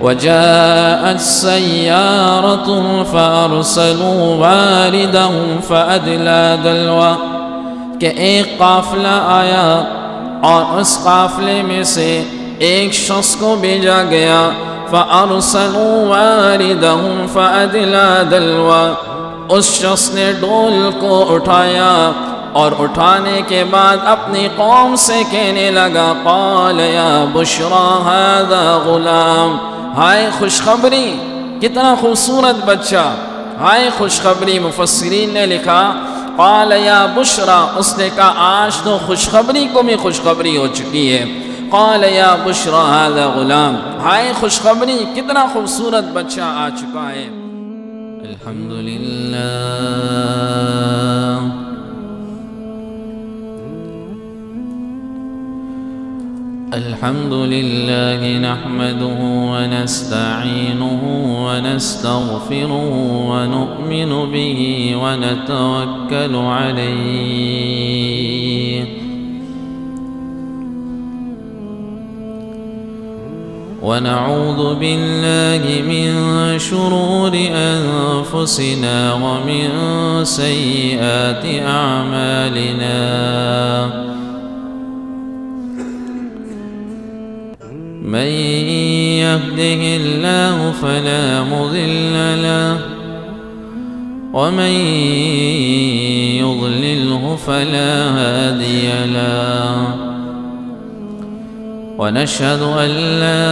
وجاءت سيارة فأرسلوا واردهم فأدلى دلوا، کہ ایک قافلہ آیا اور اس قافلے میں سے ایک شخص کو بھیجا گیا، فأرسلوا واردهم فأدلى دلوا، اس شخص نے ڈول کو اٹھایا اور اٹھانے کے بعد اپنی قوم سے کہنے لگا قال یا بشرا هذا غلام، ہائے خوشخبری، کتنا خوبصورت بچہ، ہائے خوشخبری۔ مفسرین نے لکھا قال یا بشرا، اس نے کہا آج تو خوشخبری کو بھی خوشخبری ہو چکی ہے، قال یا بشرا هذا غلام، ہائے خوشخبری، کتنا خوبصورت بچہ آ چکا ہے۔ الحمدللہ الحمد لله نحمده ونستعينه ونستغفره ونؤمن به ونتوكل عليه ونعوذ بالله من شرور أنفسنا ومن سيئات أعمالنا، من يهده الله فلا مضل له ومن يضلله فلا هادي له، ونشهد أن لا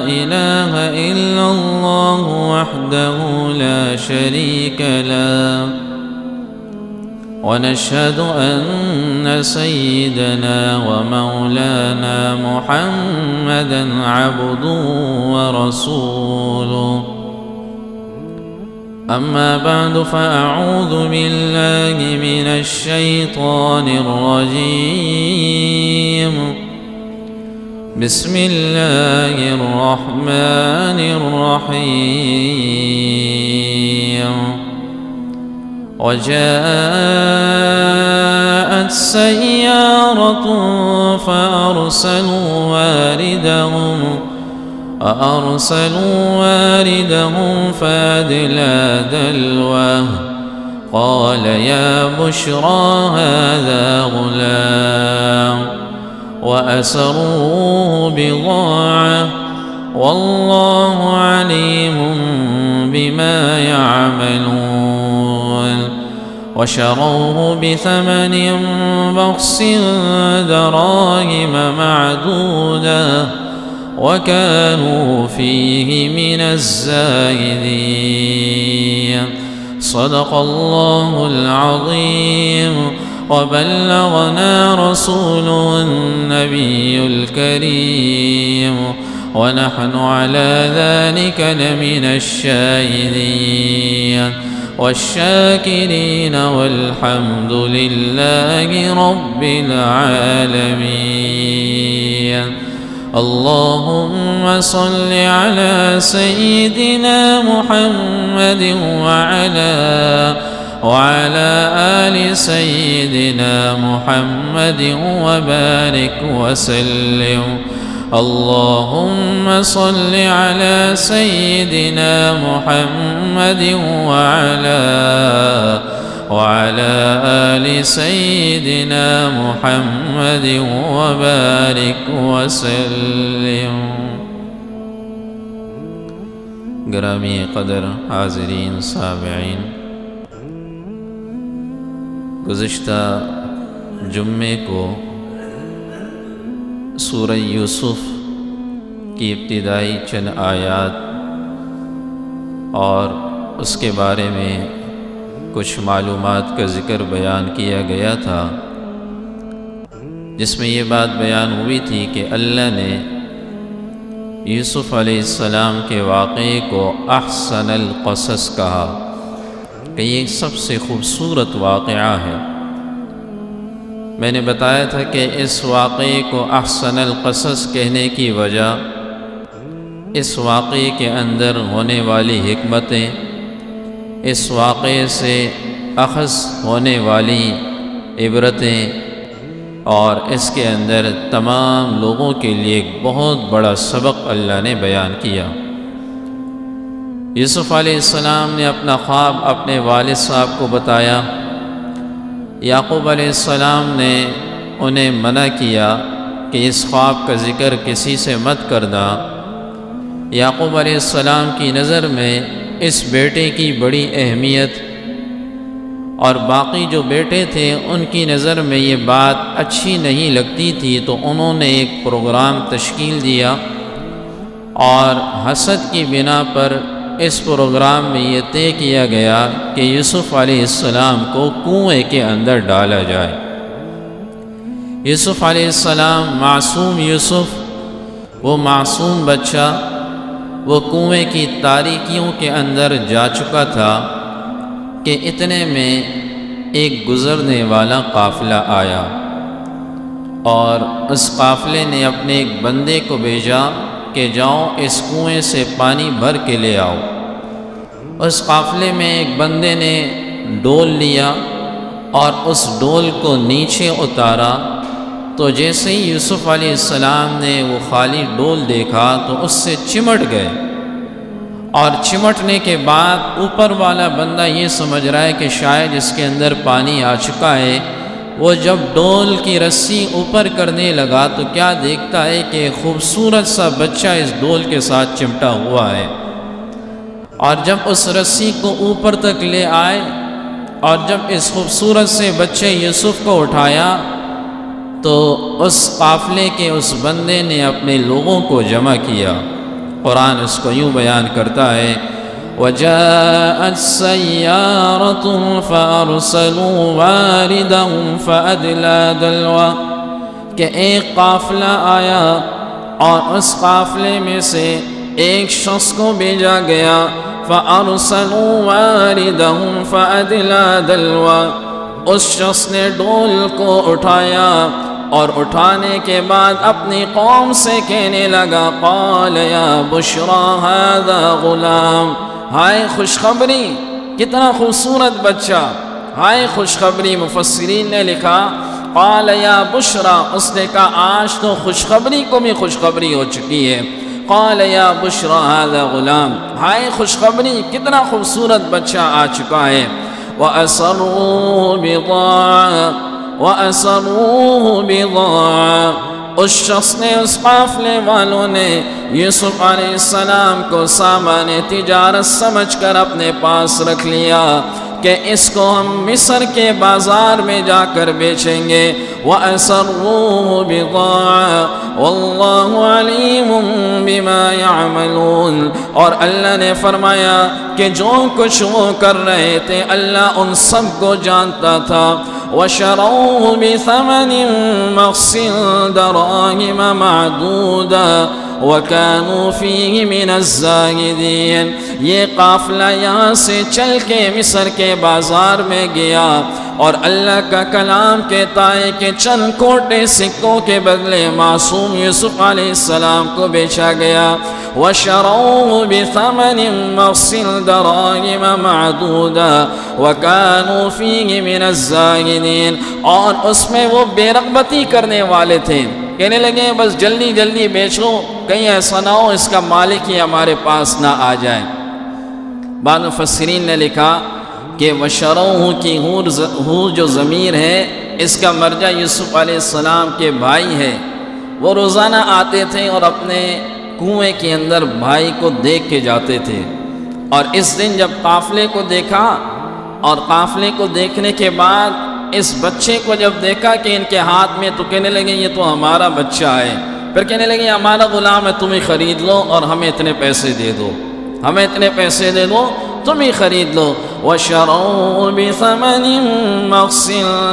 إله إلا الله وحده لا شريك له، ونشهد أن سيدنا ومولانا محمدًا عبده ورسوله، أما بعد فأعوذ بالله من الشيطان الرجيم، بسم الله الرحمن الرحيم، وجاءت سيارة فأرسلوا واردهم فأدلى دلوه، قال يا بشرى هذا غلام، وأسروه بضاعة، والله عليم بما يعملون، وشروه بثمن بخس دراهم معدودة، وكانوا فيه من الزاهدين، صدق الله العظيم، وبلغنا رسوله النبي الكريم، ونحن على ذلك لمن الشاهدين والشاكرين، والحمد لله رب العالمين. اللهم صل على سيدنا محمد وعلى آل سيدنا محمد وبارك وسلم. اللهم صل على سيدنا محمد وعلى آل سيدنا محمد وبارك وسلم. گرامی قدر حاضرین سامعین، گزشتہ جمعے کو سورہ یوسف کی ابتدائی چند آیات اور اس کے بارے میں کچھ معلومات کا ذکر بیان کیا گیا تھا، جس میں یہ بات بیان ہوئی تھی کہ اللہ نے یوسف علیہ السلام کے واقعے کو احسن القصص کہا کہ یہ سب سے خوبصورت واقعہ ہے۔ میں نے بتایا تھا کہ اس واقعے کو احسن القصص کہنے کی وجہ اس واقعے کے اندر ہونے والی حکمتیں، اس واقعے سے اخذ ہونے والی عبرتیں، اور اس کے اندر تمام لوگوں کے لیے ایک بہت بڑا سبق اللہ نے بیان کیا۔ یوسف علیہ السلام نے اپنا خواب اپنے والد صاحب کو بتایا۔ یعقوب علیہ السلام نے انہیں منع کیا کہ اس خواب کا ذکر کسی سے مت کرنا۔ یعقوب علیہ السلام کی نظر میں اس بیٹے کی بڑی اہمیت اور باقی جو بیٹے تھے ان کی نظر میں یہ بات اچھی نہیں لگتی تھی، تو انہوں نے ایک پروگرام تشکیل دیا اور حسد کی بنا پر اس پروگرام میں یہ طے کیا گیا کہ یوسف علیہ السلام کو کنویں کے اندر ڈالا جائے۔ یوسف علیہ السلام، معصوم یوسف، وہ معصوم بچہ، وہ کنویں کی تاریکیوں کے اندر جا چکا تھا کہ اتنے میں ایک گزرنے والا قافلہ آیا اور اس قافلے نے اپنے ایک بندے کو بھیجا کہ جاؤ اس کنویں سے پانی بھر کے لے آؤ۔ اس قافلے میں ایک بندے نے ڈول لیا اور اس ڈول کو نیچے اتارا، تو جیسے ہی یوسف علیہ السلام نے وہ خالی ڈول دیکھا تو اس سے چمٹ گئے، اور چمٹنے کے بعد اوپر والا بندہ یہ سمجھ رہا ہے کہ شاید اس کے اندر پانی آ چکا ہے۔ وہ جب ڈول کی رسی اوپر کرنے لگا تو کیا دیکھتا ہے کہ ایک خوبصورت سا بچہ اس ڈول کے ساتھ چمٹا ہوا ہے، اور جب اس رسی کو اوپر تک لے آئے اور جب اس خوبصورت سے بچے یوسف کو اٹھایا تو اس قافلے کے اس بندے نے اپنے لوگوں کو جمع کیا۔ قرآن اس کو یوں بیان کرتا ہے، وَجَاءَتْ سَيَّارَةٌ فَأَرْسَلُوا وَارِدَهُمْ فَأَدْلَىٰ دَلْوَهُ، کہ ایک قافلہ آیا اور اس قافلے میں سے ایک شخص کو بھیجا گیا، فَأَرْسَلُوا وَارِدَهُمْ فَأَدْلَىٰ دَلْوَهُ، اس شخص نے ڈول کو اٹھایا اور اٹھانے کے بعد اپنی قوم سے کہنے لگا، قال یا بشرا ھذا غلام، ہائے خوشخبری، کتنا خوبصورت بچہ، ہائے خوشخبری۔ مفسرین نے لکھا قال یا بشرا، اس نے کہا آج تو خوشخبری کو بھی خوشخبری ہو چکی ہے۔ قال یا بشرا ھذا غلام، ہائے خوشخبری، کتنا خوبصورت بچہ آ چکا ہے۔ وَأَسَرُّوا بِضَاعَةً وَأَسَرُّوهُ بِضَاعَةً، اس شخص نے، اس قافلے والوں نے یوسف علیہ السلام کو سامان تجارت سمجھ کر اپنے پاس رکھ لیا کہ اس کو ہم مصر کے بازار میں جا کر بیچیں گے۔ وَأَسَرُّوهُ بِضَاعَةً وَاللَّهُ عَلِيمٌ بِمَا يَعْمَلُونَ، اور اللہ نے فرمایا کہ جو کچھ وہ کر رہے تھے اللہ ان سب کو جانتا تھا۔ وَشَرَوْهُ بِثَمَنٍ بَخْسٍ دَرَاهِمَ مَعْدُودَةٍ وَكَانُوا فِيهِ مِنَ الزَّاهِدِينَ، یہ قافلہ یہاں سے چل کے مصر کے بازار میں گیا اور اللہ کا کلام کہتا ہے کہ چند کوٹے سکوں کے بدلے معصوم یوسف علیہ السلام کو بیچا گیا۔ وَشَرَوْهُ بِثَمَنٍ بَخْسٍ دَرَاهِمَ مَعْدُودَةٍ وَكَانُوا فِيهِ مِنَ الزَّاهِدِينَ، اور اس میں وہ بے رغبتی کرنے والے تھے، کہنے لگے بس جلدی جلدی بیچو، کہیں ایسا نہ ہو اس کا مالک ہی ہمارے پاس نہ آ جائے۔ بعض مفسرین نے لکھا کہ وَشَرَوْهُ کی ہور جو ضمیر ہے اس کا مرجع یوسف علیہ السلام کے بھائی ہے۔ وہ روزانہ آتے تھے اور اپنے کنویں کے اندر بھائی کو دیکھ کے جاتے تھے، اور اس دن جب قافلے کو دیکھا اور قافلے کو دیکھنے کے بعد اس بچے کو جب دیکھا کہ ان کے ہاتھ میں، تو کہنے لگے یہ تو ہمارا بچہ ہے، پھر کہنے لگے ہمارا غلام ہے، تم ہی خرید لو اور ہمیں اتنے پیسے دے دو، ہمیں اتنے پیسے دے دو، تم ہی خرید لو۔ وَشَرَوْهُ بِثَمَنٍ بَخْسٍ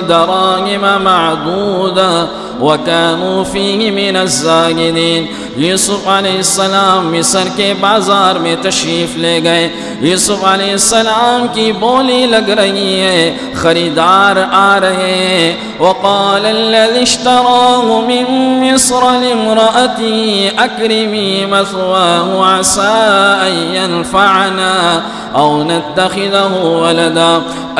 دَرَاهِمَ مَعْدُودَةٍ وَكَانُوا فِيهِ مِنَ الزَّاهِدِينَ، یوسف علیہ السلام مصر کے بازار میں تشریف لے گئے۔ یوسف علیہ السلام کی بولی لگ رہی ہے، خریدار آ رہے ہیں۔ وَقَالَ الَّذِي اشْتَرَاهُ مِن مِّصْرَ لِامْرَأَتِهِ أَكْرِمِي مَثْوَاهُ عَسَىٰ أَن يَنفَعَنَا أَوْ نَتَّخِذَهُ وَلَدًا،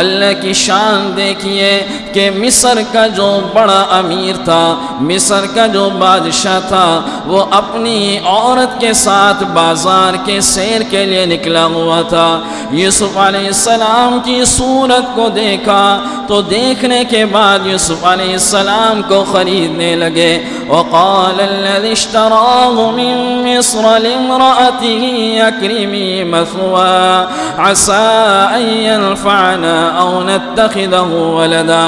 اللہ کی شان دیکھیے کہ مصر کا جو بڑا امیر تھا، مصر کا جو بادشاہ تھا، وہ اپنی عورت کے ساتھ بازار کے سیر کے لیے نکلا ہوا تھا۔ یوسف علیہ السلام کی صورت کو دیکھا تو دیکھنے کے بعد یوسف علیہ السلام کو خریدنے لگے۔ وقال الذي اشتراه من مصر لامرأته أكرمي مثواه عسى أن ينفعنا أو نتخذه ولدا۔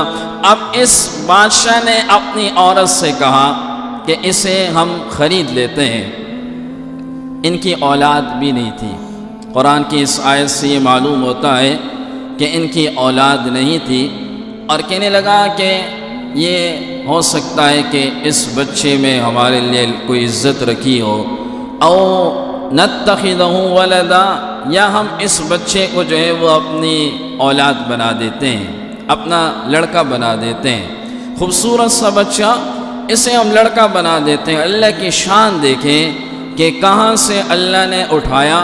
اب اس بادشاہ نے اپنی عورت سے کہا کہ اسے ہم خرید لیتے ہیں۔ ان کی اولاد بھی نہیں تھی۔ قرآن کی اس آیت سے یہ معلوم ہوتا ہے کہ ان کی اولاد نہیں تھی، اور کہنے لگا کہ یہ ہو سکتا ہے کہ اس بچے میں ہمارے لیے کوئی عزت رکھی ہو، او نتخذہ ولدا، یا ہم اس بچے کو جو ہے وہ اپنی اولاد بنا دیتے ہیں، اپنا لڑکا بنا دیتے ہیں۔ خوبصورت سا بچہ، اسے ہم لڑکا بنا دیتے ہیں۔ اللہ کی شان دیکھیں کہ کہاں سے اللہ نے اٹھایا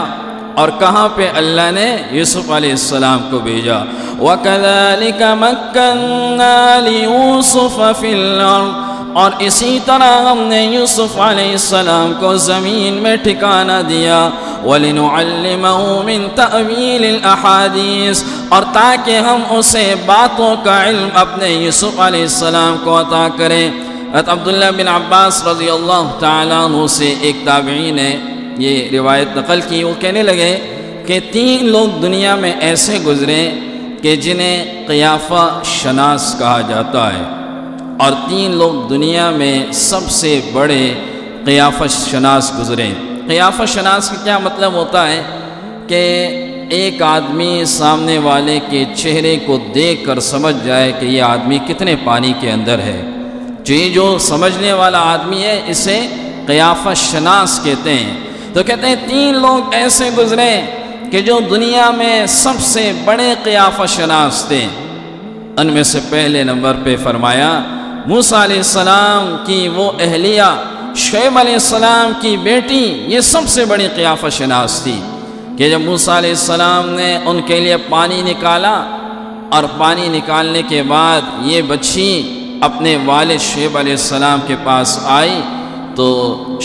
اور کہاں پہ اللہ نے یوسف علیہ السلام کو بھیجا۔ وَكَذَلِكَ مَكَّنَّا لِيُوسُفَ فِي الْأَرْضِ، اور اسی طرح ہم نے یوسف علیہ السلام کو زمین میں ٹھکانہ دیا۔ وَلِنُعَلِّمَهُ مِن تَأْوِيلِ الْأَحَادِيثِ، اور تاکہ ہم اسے باتوں کا علم اپنے یوسف علیہ السلام کو عطا کریں۔ عبداللہ بن عباس رضی اللہ تعالیٰ عنہ سے ایک تابعی نے یہ روایت نقل کی، وہ کہنے لگے کہ 3 لوگ دنیا میں ایسے گزرے کہ جنہیں قیافہ شناس کہا جاتا ہے، اور 3 لوگ دنیا میں سب سے بڑے قیافہ شناس گزرے۔ قیافہ شناس کا کیا مطلب ہوتا ہے کہ ایک آدمی سامنے والے کے چہرے کو دیکھ کر سمجھ جائے کہ یہ آدمی کتنے پانی کے اندر ہے۔ جو سمجھنے والا آدمی ہے اسے قیافہ شناس کہتے ہیں۔ تو کہتے ہیں 3 لوگ ایسے گزرے کہ جو دنیا میں سب سے بڑے قیافہ شناس تھے۔ ان میں سے پہلے نمبر پہ فرمایا موسیٰ علیہ السلام کی وہ اہلیہ، شعیب علیہ السلام کی بیٹی، یہ سب سے بڑی قیافہ شناس تھی کہ جب موسیٰ علیہ السلام نے ان کے لیے پانی نکالا، اور پانی نکالنے کے بعد یہ بچی اپنے والد شعیب علیہ السلام کے پاس آئی، تو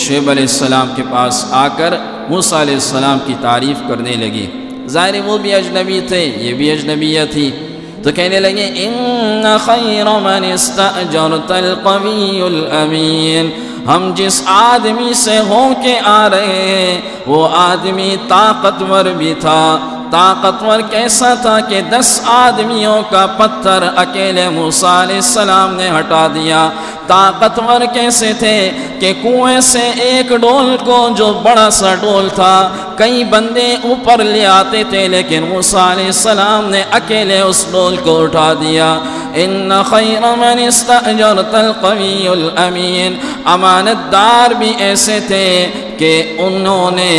شعیب علیہ السلام کے پاس آ کر موسیٰ علیہ السلام کی تعریف کرنے لگی۔ ظاہر وہ بھی اجنبی تھے، یہ بھی اجنبیہ تھی، تو کہنے لگے ان خیر من استأجرت القوی الامین، ہم جس آدمی سے ہو کے آ رہے ہیں وہ آدمی طاقتور بھی تھا۔ طاقتور کیسا تھا کہ 10 آدمیوں کا پتھر اکیلے موسیٰ علیہ السلام نے ہٹا دیا۔ طاقتور کیسے تھے کہ کنویں سے ایک ڈول کو، جو بڑا سا ڈول تھا، کئی بندے اوپر لے آتے تھے، لیکن موسیٰ علیہ السلام نے اکیلے اس ڈول کو اٹھا دیا۔ ان خیر من استأجرت القوی الامین، امانت دار بھی ایسے تھے کہ انہوں نے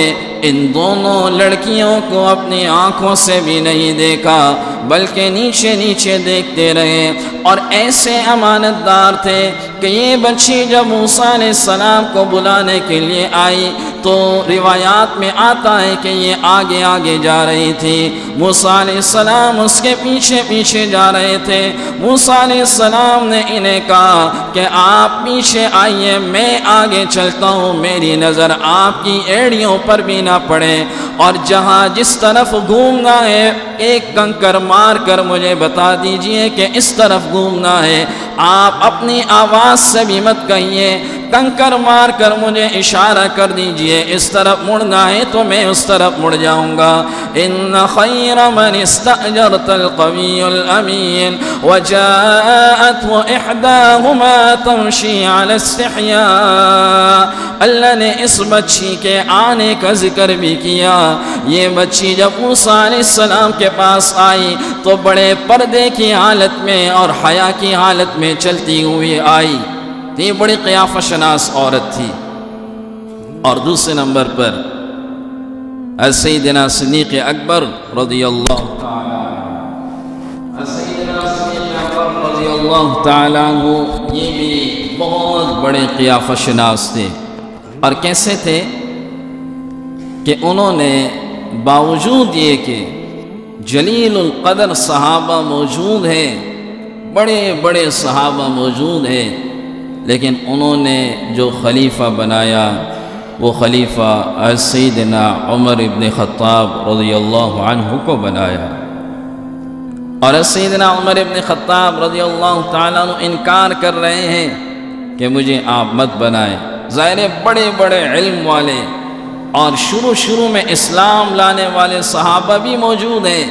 ان دونوں لڑکیوں کو اپنی آنکھوں سے بھی نہیں دیکھا، بلکہ نیچے نیچے دیکھتے رہے، اور ایسے امانت دار تھے کہ یہ بچی جب موسیٰ علیہ السلام کو بلانے کے لیے آئی تو روایات میں آتا ہے کہ یہ آگے آگے جا رہی تھی، موسیٰ علیہ السلام اس کے پیچھے پیچھے جا رہے تھے۔ موسیٰ علیہ السلام نے انہیں کہا کہ آپ پیچھے آئیے، میں آگے چلتا ہوں، میری نظر آپ کی ایڑیوں پر بھی نہ پڑے، اور جہاں جس طرف گھومنا ہے ایک کنکر مار کر مجھے بتا دیجئے کہ اس طرف گھومنا ہے، آپ اپنی آواز سے بھی مت کہیے، کنکر مار کر مجھے اشارہ کر دیجئے، اس طرف مڑنا ہے تو میں اس طرف مڑ جاؤں گا۔ ان خیر من استأجرت القوی الامین وجاءته احداهما تمشی علی استحیاء، اللہ نے اس بچی کے آنے کا ذکر بھی کیا۔ یہ بچی جب موسیٰ علیہ السلام کے پاس آئی تو بڑے پردے کی حالت میں اور حیا کی حالت میں چلتی ہوئی آئی، یہ بڑی قیافہ شناس عورت تھی۔ اور دوسرے نمبر پر سیدنا صدیق اکبر رضی اللہ تعالیٰ عنہ، سیدنا صدیق اکبر رضی اللہ تعالیٰ عنہ یہ بھی بہت بڑے قیافہ شناس تھے۔ اور کیسے تھے کہ انہوں نے باوجود یہ کہ جلیل القدر صحابہ موجود ہیں، بڑے بڑے صحابہ موجود ہیں، لیکن انہوں نے جو خلیفہ بنایا وہ خلیفہ سیدنا عمر ابن خطاب رضی اللہ عنہ کو بنایا، اور سیدنا عمر ابن خطاب رضی اللہ تعالیٰ عنہ انکار کر رہے ہیں کہ مجھے آپ مت بنائیں۔ ظاہر بڑے بڑے علم والے اور شروع میں اسلام لانے والے صحابہ بھی موجود ہیں،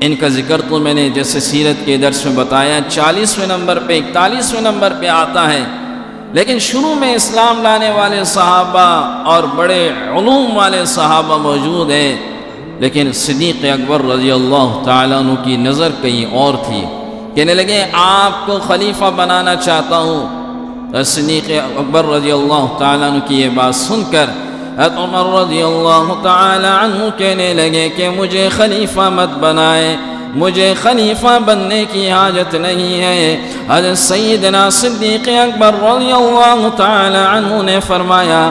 ان کا ذکر تو میں نے جیسے سیرت کے درس میں بتایا 40ویں نمبر پہ 41ویں نمبر پہ آتا ہے، لیکن شروع میں اسلام لانے والے صحابہ اور بڑے علوم والے صحابہ موجود ہیں، لیکن صدیق اکبر رضی اللہ تعالیٰ عنہ کی نظر کہیں اور تھی، کہنے لگے آپ کو خلیفہ بنانا چاہتا ہوں۔ صدیق اکبر رضی اللہ تعالیٰ عنہ کی یہ بات سن کر حضرت عمر رضی اللہ تعالیٰ عنہ کہنے لگے کہ مجھے خلیفہ مت بنائے، مجھے خلیفہ بننے کی حاجت نہیں ہے۔ حضرت سیدنا صدیق اکبر رضی اللہ تعالی عنہ نے فرمایا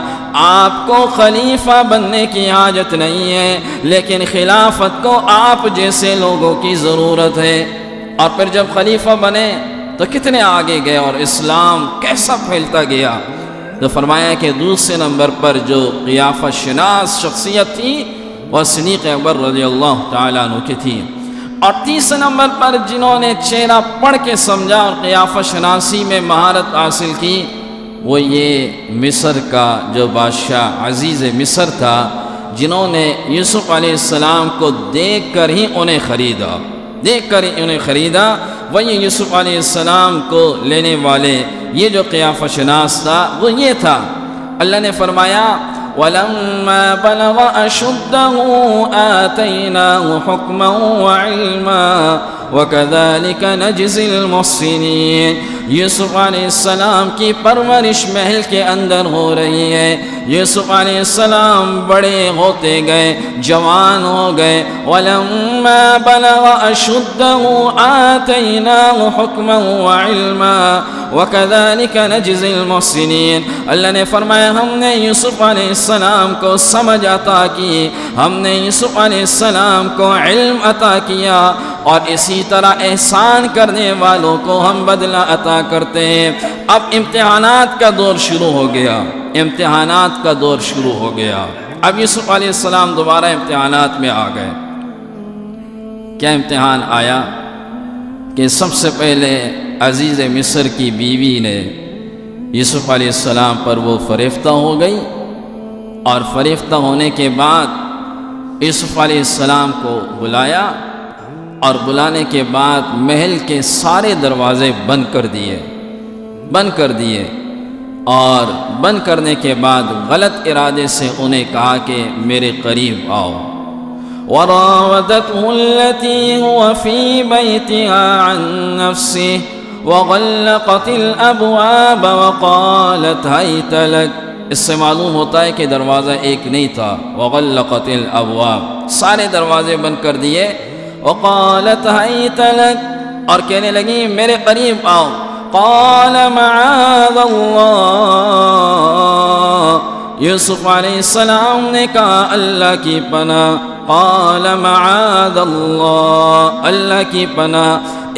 آپ کو خلیفہ بننے کی حاجت نہیں ہے، لیکن خلافت کو آپ جیسے لوگوں کی ضرورت ہے۔ اور پھر جب خلیفہ بنے تو کتنے آگے گئے اور اسلام کیسا پھیلتا گیا، تو فرمایا کہ دوسرے نمبر پر جو قیافہ شناس شخصیت تھی وہ صدیق اکبر رضی اللہ تعالیٰ عنہ کی تھی، اور تیسرے نمبر پر جنہوں نے چہرہ پڑھ کے سمجھا اور قیافہ شناسی میں مہارت حاصل کی وہ یہ مصر کا جو بادشاہ عزیز مصر تھا، جنہوں نے یوسف علیہ السلام کو دیکھ کر ہی انہیں خریدا، وہی یوسف علیہ السلام کو لینے والے یہ جو قیافہ شناس تھا وہ یہ تھا۔ اللہ نے فرمایا وَلَمَّا بَلَغَ أَشُدَّهُ آتَيْنَاهُ حُكْمًا وَعِلْمًا وَكَذَلِكَ نَجْزِي الْمُحْسِنِينَ۔ یوسف علیہ السلام کی پرورش محل کے اندر ہو رہی ہے، یوسف علیہ السلام بڑے ہوتے گئے، جوان ہو گئے۔ وَلَمَّا بَلَغَ أَشُدَّهُ آتَيْنَاهُ حُكْمًا وَعِلْمًا وَكَذَلِكَ نَجْزِي الْمُحْسِنِينَ۔ اللہ نے فرمایا ہم نے یوسف علیہ السلام کو سمجھ عطا کی، ہم نے یوسف علیہ السلام کو علم عطا کیا، اور اسی طرح احسان کرنے والوں کو ہم بدلہ عطا کرتے ہیں۔ اب امتحانات کا دور شروع ہو گیا، اب یوسف علیہ السلام دوبارہ امتحانات میں آ گئے۔ کیا امتحان آیا کہ سب سے پہلے عزیز مصر کی بیوی نے یوسف علیہ السلام پر وہ فریفتہ ہو گئی، اور فریفتہ ہونے کے بعد یوسف علیہ السلام کو بلایا، اور بلانے کے بعد محل کے سارے دروازے بند کر دیے، اور بند کرنے کے بعد غلط ارادے سے انہیں کہا کہ میرے قریب آؤ۔ وراودته التي هو في بيتها عن نفسه وغلقت الابواب وقالت هيت لك۔ اس سے معلوم ہوتا ہے کہ دروازہ ایک نہیں تھا، وغلقت الابواب، سارے دروازے بند کر دیے، وقالت هيت لك، اور کہنے لگی میرے قریب آؤ۔ قال معاذ اللہ، یوسف علیہ السلام نے کہا اللہ کی پناہ۔ قال معاذ اللہ، اللہ کی پناہ۔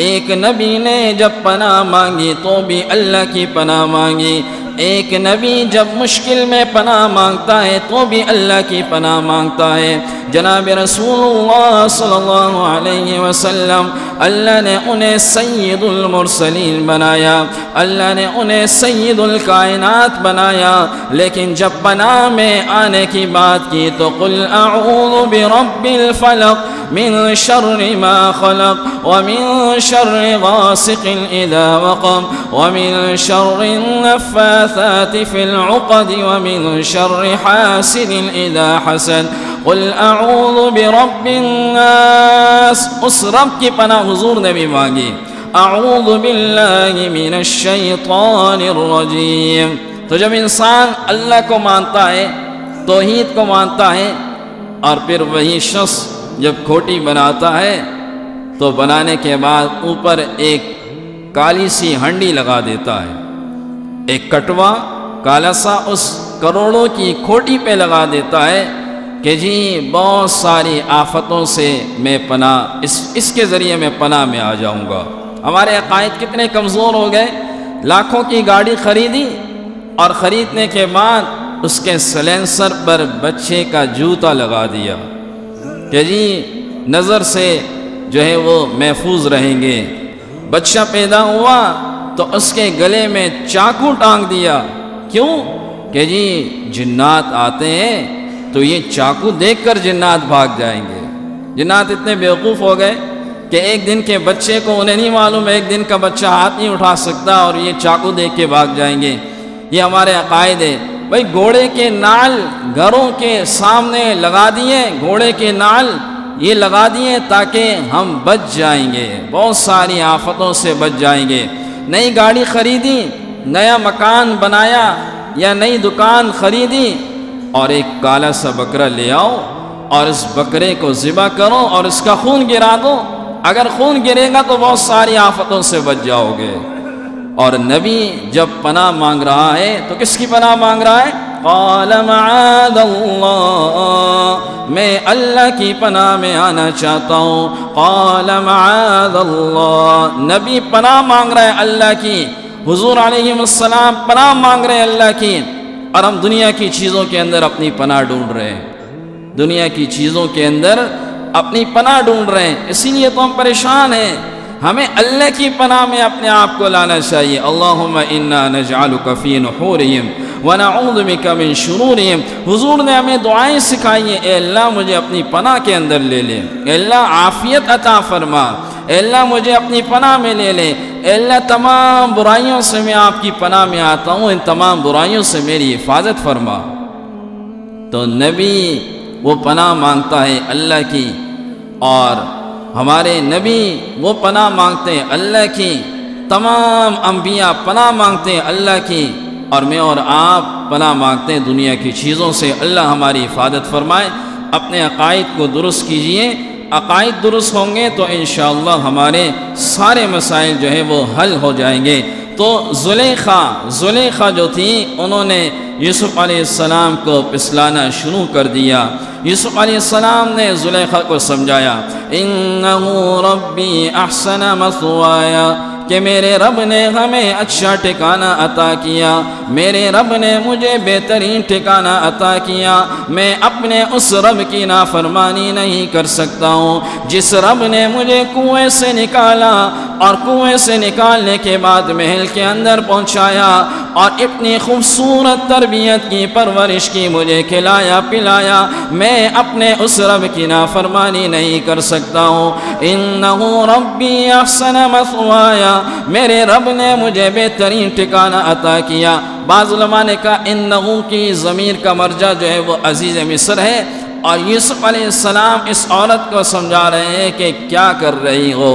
ایک نبی نے جب پناہ مانگی تو بھی اللہ کی پناہ مانگی، ایک نبی جب مشکل میں پناہ مانگتا ہے تو بھی اللہ کی پناہ مانگتا ہے۔ جناب رسول اللہ صلی اللہ علیہ وسلم، اللہ نے انہیں سید المرسلین بنایا، اللہ نے انہیں سید الکائنات بنایا، لیکن جب پناہ میں آنے کی بات کی تو قل اعوذ برب الفلق من شر ما خلق ومن شر غاسق اذا وقب ومن شر النفاثات في العقد ومن شر حاسد اذا حسد قل اعوذ برب الناس۔ اس رب کی پناہ حضور نے بھی مانگی، اعوذ باللہ من الشیطان الرجیم۔ تو جب انسان اللہ کو مانتا ہے، توحید کو مانتا ہے، اور پھر وہی شخص جب کھوٹی بناتا ہے تو بنانے کے بعد اوپر ایک کالی سی ہنڈی لگا دیتا ہے، ایک کٹوا کالا سا اس کروڑوں کی کھوٹی پہ لگا دیتا ہے کہ جی بہت ساری آفتوں سے میں پناہ اس کے ذریعے میں پناہ میں آ جاؤں گا۔ ہمارے عقائد کتنے کمزور ہو گئے، لاکھوں کی گاڑی خریدی اور خریدنے کے بعد اس کے سلینسر پر بچے کا جوتا لگا دیا کہ جی نظر سے جو ہے وہ محفوظ رہیں گے۔ بچہ پیدا ہوا تو اس کے گلے میں چاقو ٹانگ دیا، کیوں؟ کہ جی جنات آتے ہیں تو یہ چاقو دیکھ کر جنات بھاگ جائیں گے۔ جنات اتنے بیوقوف ہو گئے کہ ایک دن کے بچے کو انہیں نہیں معلوم ایک دن کا بچہ ہاتھ نہیں اٹھا سکتا، اور یہ چاقو دیکھ کے بھاگ جائیں گے۔ یہ ہمارے عقائد ہے۔ بھئی گھوڑے کے نال گھروں کے سامنے لگا دیے، گھوڑے کے نال یہ لگا دیے تاکہ ہم بچ جائیں گے، بہت ساری آفتوں سے بچ جائیں گے۔ نئی گاڑی خریدی، نیا مکان بنایا یا نئی دکان خریدی، اور ایک کالا سا بکرا لے آؤ اور اس بکرے کو ذبح کرو اور اس کا خون گرا دو، اگر خون گرے گا تو بہت ساری آفتوں سے بچ جاؤ گے۔ اور نبی جب پناہ مانگ رہا ہے تو کس کی پناہ مانگ رہا ہے؟ قال معاذ اللہ، میں اللہ کی پناہ میں آنا چاہتا ہوں۔ قال معاذ اللہ، نبی پناہ مانگ رہا ہے اللہ کی، حضور علیہ السلام پناہ مانگ رہے ہیں اللہ کی، اور ہم دنیا کی چیزوں کے اندر اپنی پناہ ڈھونڈ رہے ہیں، دنیا کی چیزوں کے اندر اپنی پناہ ڈھونڈ رہے ہیں، اسی لیے تو ہم پریشان ہیں۔ ہمیں اللہ کی پناہ میں اپنے آپ کو لانا چاہیے۔ اللہم انا نجعلک فی نحورہم ونعوذ بک من شرورہم۔ حضور نے ہمیں دعائیں سکھائی ہیں، اے اللہ مجھے اپنی پناہ کے اندر لے لے، اے اللہ عافیت عطا فرما، اے اللہ مجھے اپنی پناہ میں لے لے، اے اللہ تمام برائیوں سے میں آپ کی پناہ میں آتا ہوں، ان تمام برائیوں سے میری حفاظت فرما۔ تو نبی وہ پناہ مانگتا ہے اللہ کی، اور ہمارے نبی وہ پناہ مانگتے ہیں اللہ کی، تمام انبیاء پناہ مانگتے ہیں اللہ کی، اور میں اور آپ پناہ مانگتے ہیں دنیا کی چیزوں سے۔ اللہ ہماری حفاظت فرمائے۔ اپنے عقائد کو درست کیجئے، عقائد درست ہوں گے تو انشاءاللہ ہمارے سارے مسائل جو ہے وہ حل ہو جائیں گے۔ تو زلیخا جو تھی، انہوں نے یوسف علیہ السلام کو پسلانا شروع کر دیا۔ یوسف علیہ السلام نے زلیخا کو سمجھایا، انہو ربی احسن مثوایا، کہ میرے رب نے ہمیں اچھا ٹھکانہ عطا کیا، میرے رب نے مجھے بہترین ٹھکانہ عطا کیا، میں اپنے اس رب کی نافرمانی نہیں کر سکتا ہوں جس رب نے مجھے کنویں سے نکالا، اور کنویں سے نکالنے کے بعد محل کے اندر پہنچایا، اور اتنی خوبصورت تربیت کی، پرورش کی، مجھے کھلایا پلایا، میں اپنے اس رب کی نافرمانی نہیں کر سکتا ہوں۔ انہو ربی احسن مثوایا، میرے رب نے مجھے بہترین ٹھکانہ عطا کیا۔ بعض علماء نے کہا انہو کی ضمیر کا مرجع جو ہے وہ عزیز مصر ہے، اور یوسف علیہ السلام اس عورت کو سمجھا رہے ہیں کہ کیا کر رہی ہو،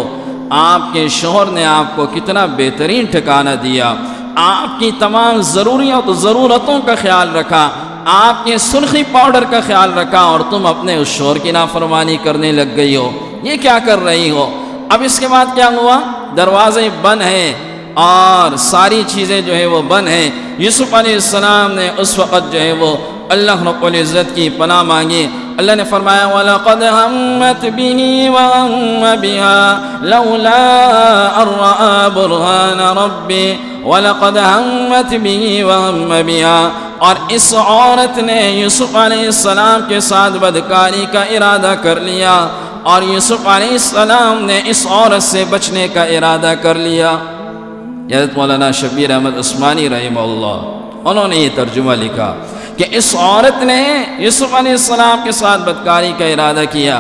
آپ کے شوہر نے آپ کو کتنا بہترین ٹھکانہ دیا، آپ کی تمام ضرورتوں کا خیال رکھا، آپ کے سرخی پاؤڈر کا خیال رکھا، اور تم اپنے اس شوہر کی نافرمانی کرنے لگ گئی ہو، یہ کیا کر رہی ہو؟ اب اس کے بعد کیا ہوا؟ دروازے بند ہیں اور ساری چیزیں جو ہے وہ بند ہیں۔ یوسف علیہ السلام نے اس وقت جو ہے وہ اللہ رب العزت کی پناہ مانگی۔ اللہ نے فرمایا وَلَقَدْ هَمَّتْ بِهِ وَهَمَّ بِهَا لَوْلَا أَن رَّأَىٰ بُرْهَانَ رَبِّهِ وَلَقَدْ هَمَّتْ بِهِ وَهَمَّ بِهَا، اور اس عورت نے یوسف علیہ السلام کے ساتھ بدکاری کا ارادہ کر لیا، اور یوسف علیہ السلام نے اس عورت سے بچنے کا ارادہ کر لیا۔ حضرت مولانا شبیر احمد عثمانی رحمہ اللہ، انہوں نے یہ ترجمہ لکھا کہ اس عورت نے یوسف علیہ السلام کے ساتھ بدکاری کا ارادہ کیا،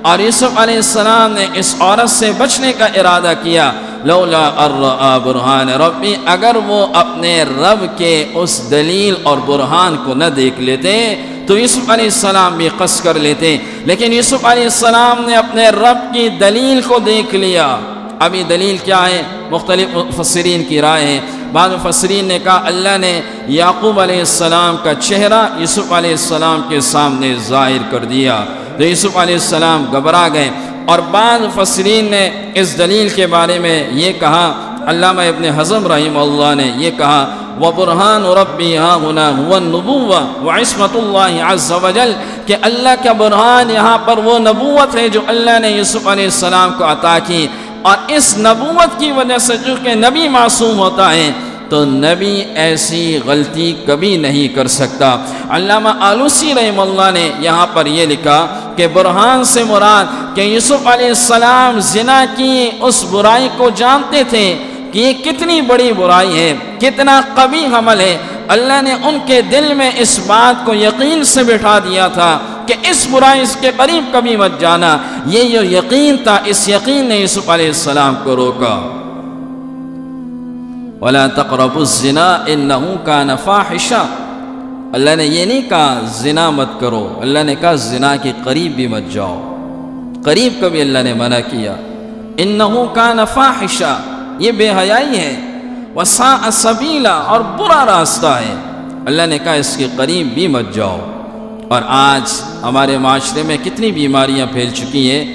اور یوسف علیہ السلام نے اس عورت سے بچنے کا ارادہ کیا۔ لولا ارآ برہان ربی، اگر وہ اپنے رب کے اس دلیل اور برہان کو نہ دیکھ لیتے تو یوسف علیہ السلام بھی قصد کر لیتے، لیکن یوسف علیہ السلام نے اپنے رب کی دلیل کو دیکھ لیا۔ ابھی دلیل کیا ہے؟ مختلف مفسرین کی رائے ہے۔ بعض مفسرین نے کہا اللہ نے یعقوب علیہ السلام کا چہرہ یوسف علیہ السلام کے سامنے ظاہر کر دیا، تو یوسف علیہ السلام گھبرا گئے۔ اور بعض مفسرین نے اس دلیل کے بارے میں یہ کہا، علامہ ابن حزم رحمہ اللہ نے یہ کہا وبرهان ربی هاهنا هو النبوة وعصمت اللہ عز وجل، کہ اللہ کا برہان یہاں پر وہ نبوت ہے جو اللہ نے یوسف علیہ السلام کو عطا کی، اور اس نبوت کی وجہ سے چونکہ نبی معصوم ہوتا ہے تو نبی ایسی غلطی کبھی نہیں کر سکتا۔ علامہ آلوسی رحمہ اللہ نے یہاں پر یہ لکھا کہ برہان سے مراد کہ یوسف علیہ السلام زنا کی اس برائی کو جانتے تھے کہ یہ کتنی بڑی برائی ہے، کتنا قبیح عمل ہے۔ اللہ نے ان کے دل میں اس بات کو یقین سے بٹھا دیا تھا کہ اس برائی اس کے قریب کبھی مت جانا۔ یہ جو یقین تھا، اس یقین نے یوسف علیہ السلام کو روکا۔ وَلَا تَقْرَبُوا الزِّنَا إِنَّهُ كَانَ فَاحِشًا، اللہ نے یہ نہیں کہا زنا مت کرو، اللہ نے کہا زنا کے قریب بھی مت جاؤ، قریب کبھی اللہ نے منع کیا۔ إِنَّهُ كَانَ فَاحِشًا، یہ بے حیائی ہے، وَسَاءَ سَبِيلًا، اور برا راستہ ہے، اللہ نے کہا اس کے قریب بھی مت جاؤ۔ اور آج ہمارے معاشرے میں کتنی بیماریاں پھیل چکی ہیں،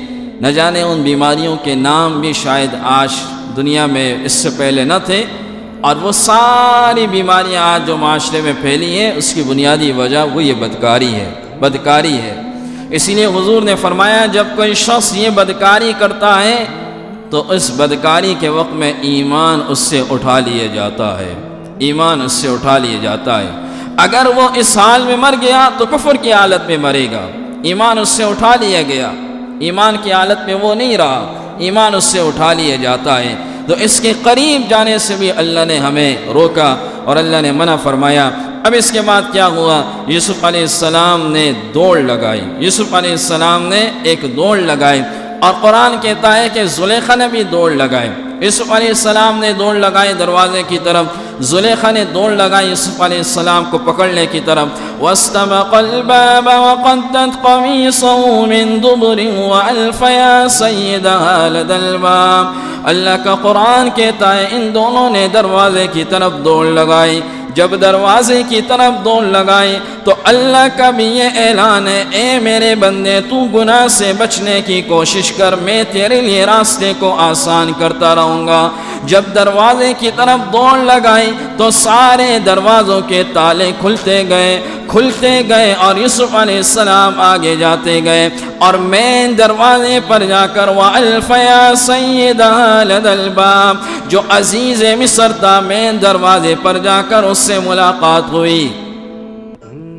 نہ جانے ان بیماریوں کے نام بھی شاید آج دنیا میں اس سے پہلے نہ تھے، اور وہ ساری بیماریاں آج جو معاشرے میں پھیلی ہیں اس کی بنیادی وجہ وہ یہ بدکاری ہے، بدکاری ہے۔ اسی لیے حضور نے فرمایا جب کوئی شخص یہ بدکاری کرتا ہے تو اس بدکاری کے وقت میں ایمان اس سے اٹھا لیا جاتا ہے، ایمان اس سے اٹھا لیا جاتا ہے۔ اگر وہ اس حال میں مر گیا تو کفر کی حالت میں مرے گا، ایمان اس سے اٹھا لیا گیا، ایمان کی حالت میں وہ نہیں رہا، ایمان اس سے اٹھا لیا جاتا ہے۔ تو اس کے قریب جانے سے بھی اللہ نے ہمیں روکا اور اللہ نے منع فرمایا۔ اب اس کے بعد کیا ہوا؟ یوسف علیہ السلام نے دوڑ لگائی، یوسف علیہ السلام نے ایک دوڑ لگائی، اور قرآن کہتا ہے کہ زلیخا نے بھی دوڑ لگائی۔ یوسف علیہ السلام نے دوڑ لگائی دروازے کی طرف، زلیخا نے دوڑ لگائی یوسف علیہ السلام کو پکڑنے کی طرف۔ وَاسْتَبَقَ الْبَابَ وَقَدَّتْ قَمِيصَهُ مِن دُبُرٍ وَأَلْفَ يَا سَيِّدَهَا لَدَى الْبَابِ، اللہ کا قرآن کہتا ہے ان دونوں نے دروازے کی طرف دوڑ لگائی۔ جب دروازے کی طرف دوڑ لگائی تو اللہ کا بھی یہ اعلان ہے، اے میرے بندے تو گناہ سے بچنے کی کوشش کر، میں تیرے لیے راستے کو آسان کرتا رہوں گا۔ جب دروازے کی طرف دوڑ لگائی تو سارے دروازوں کے تالے کھلتے گئے اور یوسف علیہ السلام آگے جاتے گئے، اور مین دروازے پر جا کر وَأَلْفَ يَا سَيِّدَهَا لَدَى الْبَابِ، جو عزیز مصر تھا، مین دروازے پر جا کر اس سے ملاقات ہوئی،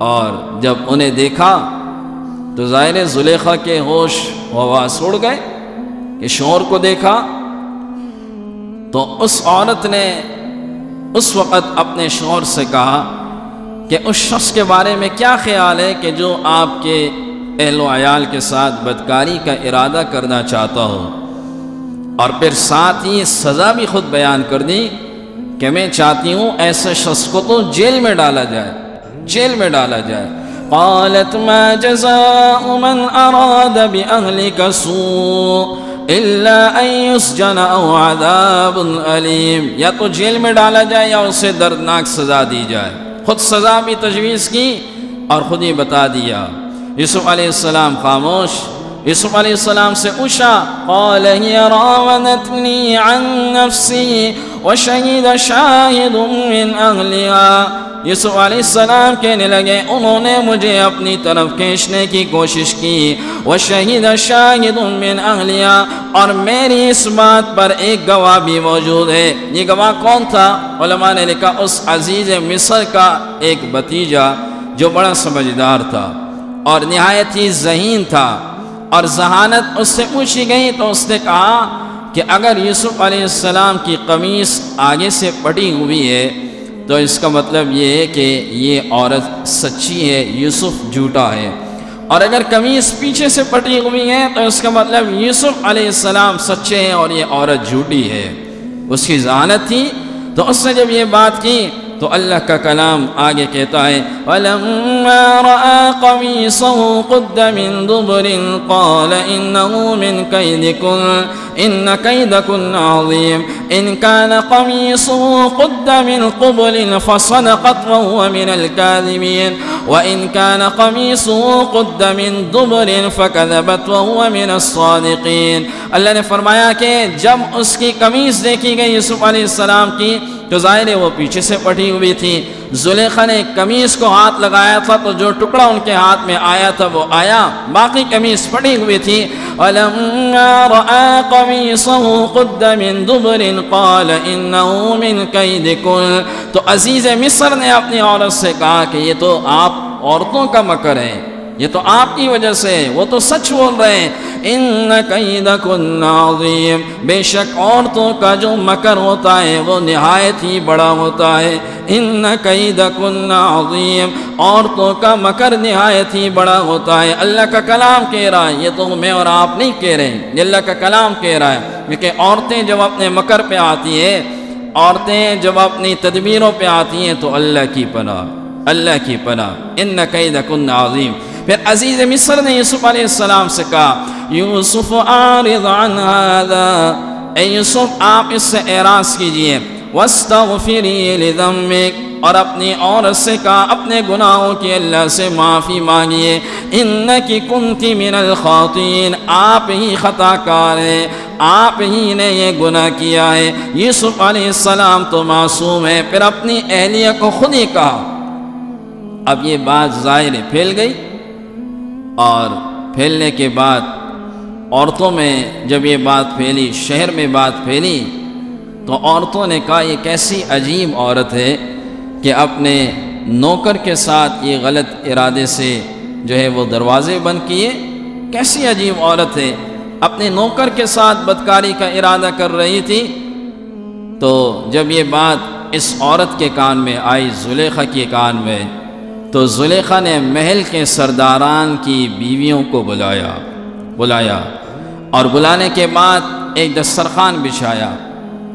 اور جب انہیں دیکھا تو ظاہر زلیخا کے ہوش و حواس اڑ گئے کہ شوہر کو دیکھا۔ تو اس عورت نے اس وقت اپنے شوہر سے کہا کہ اس شخص کے بارے میں کیا خیال ہے کہ جو آپ کے اہل و عیال کے ساتھ بدکاری کا ارادہ کرنا چاہتا ہو، اور پھر ساتھ ہی سزا بھی خود بیان کر دی کہ میں چاہتی ہوں ایسے شخص کو تو جیل میں ڈالا جائے، جیل میں ڈالا جائے۔ قالت ما جزاء من اراد بأهلك سوء الا ان يسجن او عذاب علیم، یا تو جیل میں ڈالا جائے یا اسے دردناک سزا دی جائے۔ خود سزا بھی تجویز کی اور خود ہی بتا دیا۔ یوسف علیہ السلام خاموش۔ یوسف علیہ السلام سے پوچھا، قال هي راودتنی عن نفسی وشہد شاہد من اہلها، یوسف علیہ السلام کہنے لگے انہوں نے مجھے اپنی طرف کھینچنے کی کوشش کی، وشہد شاہد من اہلها، اور میری اس بات پر ایک گواہ بھی موجود ہے۔ یہ گواہ کون تھا؟ علماء نے لکھا اس عزیز مصر کا ایک بھتیجا جو بڑا سمجھدار تھا اور نہایت ہی ذہین تھا، اور ذہانت اس سے پوچھی گئی تو اس نے کہا کہ اگر یوسف علیہ السلام کی قمیص آگے سے پٹی ہوئی ہے تو اس کا مطلب یہ ہے کہ یہ عورت سچی ہے، یوسف جھوٹا ہے، اور اگر قمیص پیچھے سے پٹی ہوئی ہے تو اس کا مطلب یوسف علیہ السلام سچے ہیں اور یہ عورت جھوٹی ہے۔ اس کی ذہانت تھی، تو اس نے جب یہ بات کی تو اللہ کا کلام آگے کہتا ہے وَلَمَّا رَأَى قَمِيصَهُ قُدَّ مِن دُبُرٍ قَالَ إِنَّهُ مِن كَيْدِكُنَّ إِنَّ كَيْدَكُنَّ عَظِيمٌ إِن كَانَ قَمِيصُهُ قُدَّ مِن قُبُلٍ فَصَدَقَتْ وَهُوَ مِنَ الْكَاذِبِينَ وَإِن كَانَ قَمِيصُهُ قُدَّ مِن دُبُرٍ فَكَذَبَتْ وَهُوَ مِنَ الصَّادِقِينَ۔ اللہ نے فرمایا کہ جب اس کی قمیص دیکھی گئی یوسف علیہ السلام کی تو ظاہر ہے وہ پیچھے سے پٹی ہوئی تھی۔ زلیخا نے قمیص کو ہاتھ لگایا تھا تو جو ٹکڑا ان کے ہاتھ میں آیا تھا وہ آیا، باقی قمیص پٹی ہوئی تھی۔ وَلَمَّا رَأَىٰ قَمِيصَهُ قُدَّ مِن دُبُرٍ قَالَ إِنَّهُ مِن كَيْدِكُنَّ، تو عزیز مصر نے اپنی عورت سے کہا کہ یہ تو آپ عورتوں کا مکر ہے، یہ تو آپ کی وجہ سے، وہ تو سچ بول رہے ہیں۔ ان کیدکن عظیم، بے شک عورتوں کا جو مکر ہوتا ہے وہ نہایت ہی بڑا ہوتا ہے۔ ان کیدکن عظیم، عورتوں کا مکر نہایت ہی بڑا ہوتا ہے۔ اللہ کا کلام کہہ رہا ہے، یہ تو میں اور آپ نہیں کہہ رہے ہیں، یہ اللہ کا کلام کہہ رہا ہے۔ کیونکہ عورتیں جب اپنے مکر پہ آتی ہیں، عورتیں جب اپنی تدبیروں پہ آتی ہیں تو اللہ کی پناہ، اللہ کی پناہ۔ ان کیدکن عظیم۔ پھر عزیز مصر نے یوسف علیہ السلام سے کہا یوسف اعرض عن هذا، اے یوسف آپ اس سے اعراض کیجئے، واستغفری لذنبک، اور اپنی عورت سے کہا اپنے گناہوں کی اللہ سے معافی مانگیے، انکی کنت من الخاطئین، آپ ہی خطا کار ہیں، آپ ہی نے یہ گناہ کیا ہے۔ یوسف علیہ السلام تو معصوم ہے، پھر اپنی اہلیہ کو خود ہی کہا۔ اب یہ بات ظاہر پھیل گئی، اور پھیلنے کے بعد عورتوں میں جب یہ بات پھیلی، شہر میں بات پھیلی، تو عورتوں نے کہا یہ کیسی عجیب عورت ہے کہ اپنے نوکر کے ساتھ یہ غلط ارادے سے جو ہے وہ دروازے بند کیے، کیسی عجیب عورت ہے، اپنے نوکر کے ساتھ بدکاری کا ارادہ کر رہی تھی۔ تو جب یہ بات اس عورت کے کان میں آئی، زلیخا کے کان میں، تو زلیخا نے محل کے سرداران کی بیویوں کو بلایا اور بلانے کے بعد ایک دسترخوان بچھایا،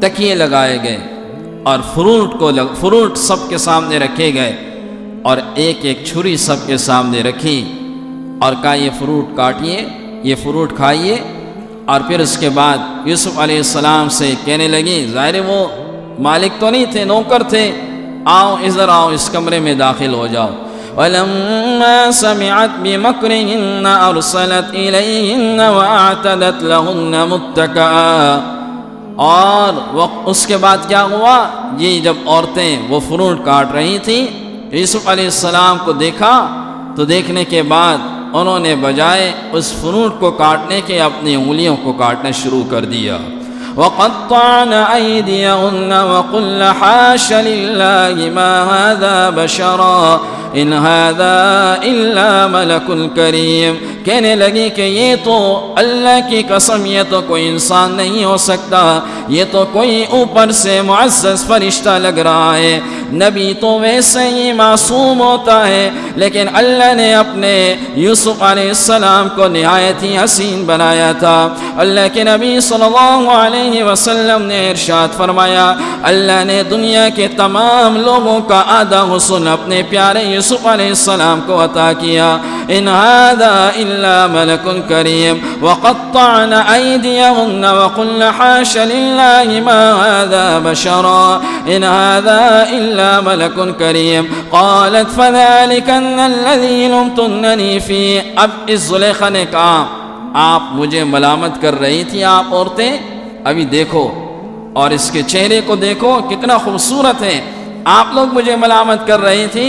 تکیے لگائے گئے اور فروٹ سب کے سامنے رکھے گئے، اور ایک ایک چھری سب کے سامنے رکھی اور کہا یہ فروٹ کاٹیے، یہ فروٹ کھائیے۔ اور پھر اس کے بعد یوسف علیہ السلام سے کہنے لگی، ظاہر وہ مالک تو نہیں تھے، نوکر تھے، آؤ ادھر آؤ، اس کمرے میں داخل ہو جاؤ۔ وَلَمَّا سَمِعَتْ بِمَكْرِهِنَّ أَرْسَلَتْ إِلَيْهِنَّ وَأَعْتَدَتْ لَهُنَّ مُتَّكَأً، اور اس کے بعد کیا ہوا، یہ جب عورتیں وہ فروٹ کاٹ رہی تھیں، یوسف علیہ السلام کو دیکھا، تو دیکھنے کے بعد انہوں نے بجائے اس فروٹ کو کاٹنے کے اپنی انگلیوں کو کاٹنا شروع کر دیا۔ وَقَطَّعْنَ أَيْدِيَهُنَّ وَقُلْنَ حَاشَ لِلَّهِ مَا هَذَا بَشَرًا إِنْ هَذَا إِلَّا مَلَكٌ كَرِيمٌ، کہنے لگی کہ یہ تو اللہ کی قسم، یہ تو کوئی انسان نہیں ہو سکتا، یہ تو کوئی اوپر سے معزز فرشتہ لگ رہا ہے۔ نبی تو ویسے ہی معصوم ہوتا ہے، لیکن اللہ نے اپنے یوسف علیہ السلام کو نہایت ہی حسین بنایا تھا۔ اللہ کے نبی صلی اللہ علیہ وسلم نے ارشاد فرمایا، اللہ نے دنیا کے تمام لوگوں کا آدھا حسن اپنے پیارے یوسف علیہ السلام کو عطا کیا۔ ان هذا الا ملک کریم وقطعن ایدیہن وقلن حاش للہ ما هذا بشرا ان هذا الا ملک کریم قالت فذلکن الذی لمتننی فیہ۔ اب اس زلیخا نے کہا آپ مجھے ملامت کر رہی تھی، آپ عورتیں، ابھی دیکھو اور اس کے چہرے کو دیکھو کتنا خوبصورت ہے، آپ لوگ مجھے ملامت کر رہی تھی۔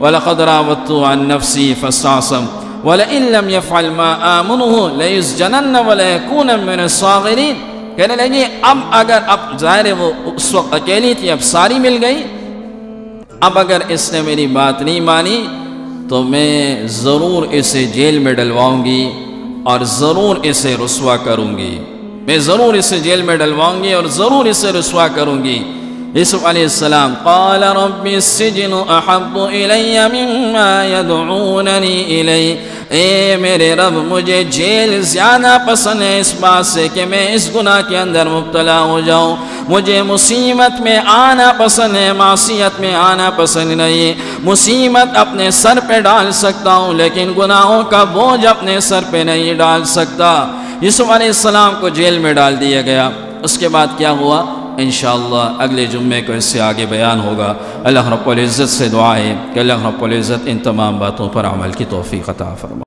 وَلَقَدْ رَاوَدتُّهُ عَن نَّفْسِهِ فَاسْتَعْصَمَ وَلَئِن لَّمْ يَفْعَلْ مَا آمُرُهُ لَيُسْجَنَنَّ وَلَيَكُونَ مِنَ الصَّاغِرِينَ۔ کہنے لگی اب ظاہر وہ اس وقت اکیلی تھی، اب ساری مل گئی، اب اگر اس نے میری بات نہیں مانی تو میں ضرور اسے جیل میں ڈلواؤں گی اور ضرور اسے رسوا کروں گی، میں ضرور اسے جیل میں ڈلواؤں گی اور ضرور اسے رسوا کروں گی۔ یوسف علیہ السلام قال رب السجن احب الی مما یدعوننی الی، اے میرے رب مجھے جیل زیادہ پسند ہے اس بات سے کہ میں اس گناہ کے اندر مبتلا ہو جاؤں، مجھے مصیبت میں آنا پسند ہے، معصیت میں آنا پسند نہیں۔ مصیبت اپنے سر پہ ڈال سکتا ہوں لیکن گناہوں کا بوجھ اپنے سر پہ نہیں ڈال سکتا۔ یوسف علیہ السلام کو جیل میں ڈال دیا گیا۔ اس کے بعد کیا ہوا انشاءاللہ اگلے جمعے کو اس سے آگے بیان ہوگا۔ اللہ رب العزت سے دعا ہے کہ اللہ رب العزت ان تمام باتوں پر عمل کی توفیق عطا فرمائے۔